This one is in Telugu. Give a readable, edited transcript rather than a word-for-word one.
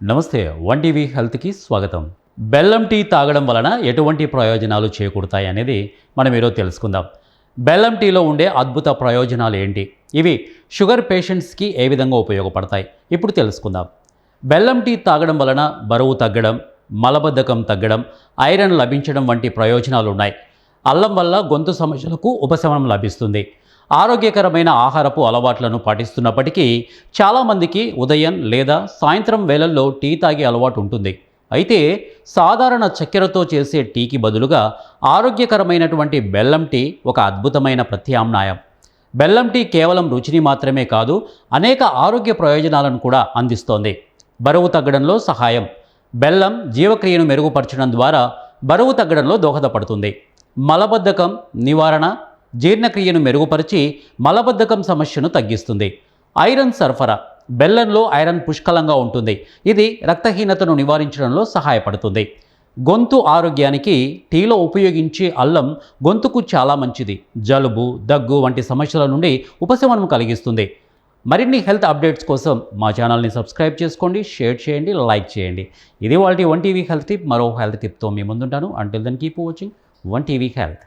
నమస్తే, వన్ టీవీ హెల్త్కి స్వాగతం. బెల్లం టీ తాగడం వలన ఎటువంటి ప్రయోజనాలు చేకూరుతాయి అనేది మనం ఈరోజు తెలుసుకుందాం. బెల్లం టీలో ఉండే అద్భుత ప్రయోజనాలు ఏంటి, ఇవి షుగర్ పేషెంట్స్కి ఏ విధంగా ఉపయోగపడతాయి ఇప్పుడు తెలుసుకుందాం. బెల్లం టీ తాగడం వలన బరువు తగ్గడం, మలబద్ధకం తగ్గడం, ఐరన్ లభించడం వంటి ప్రయోజనాలు ఉన్నాయి. అల్లం వల్ల గొంతు సమస్యలకు ఉపశమనం లభిస్తుంది. ఆరోగ్యకరమైన ఆహారపు అలవాట్లను పాటిస్తున్నప్పటికీ చాలామందికి ఉదయం లేదా సాయంత్రం వేళల్లో టీ తాగే అలవాటు ఉంటుంది. అయితే సాధారణ చక్కెరతో చేసే టీకి బదులుగా ఆరోగ్యకరమైనటువంటి బెల్లం టీ ఒక అద్భుతమైన ప్రత్యామ్నాయం. బెల్లం టీ కేవలం రుచిని మాత్రమే కాదు, అనేక ఆరోగ్య ప్రయోజనాలను కూడా అందిస్తోంది. బరువు తగ్గడంలో సహాయం. బెల్లం జీవక్రియను మెరుగుపరచడం ద్వారా బరువు తగ్గడంలో దోహదపడుతుంది. మలబద్ధకం నివారణ, జీర్ణక్రియను మెరుగుపరిచి మలబద్ధకం సమస్యను తగ్గిస్తుంది. ఐరన్ సరఫరా. బెల్లంలో ఐరన్ పుష్కలంగా ఉంటుంది. ఇది రక్తహీనతను నివారించడంలో సహాయపడుతుంది. గొంతు ఆరోగ్యానికి టీలో ఉపయోగించే అల్లం గొంతుకు చాలా మంచిది. జలుబు, దగ్గు వంటి సమస్యల నుండి ఉపశమనం కలిగిస్తుంది. మరిన్ని హెల్త్ అప్డేట్స్ కోసం మా ఛానల్ని సబ్స్క్రైబ్ చేసుకోండి, షేర్ చేయండి, లైక్ చేయండి. ఇది వాళ్ళ వన్ టీవీ హెల్త్ టిప్. మరో హెల్త్ టిప్తో మీ ముందుంటాను. Until then keep watching one TV health.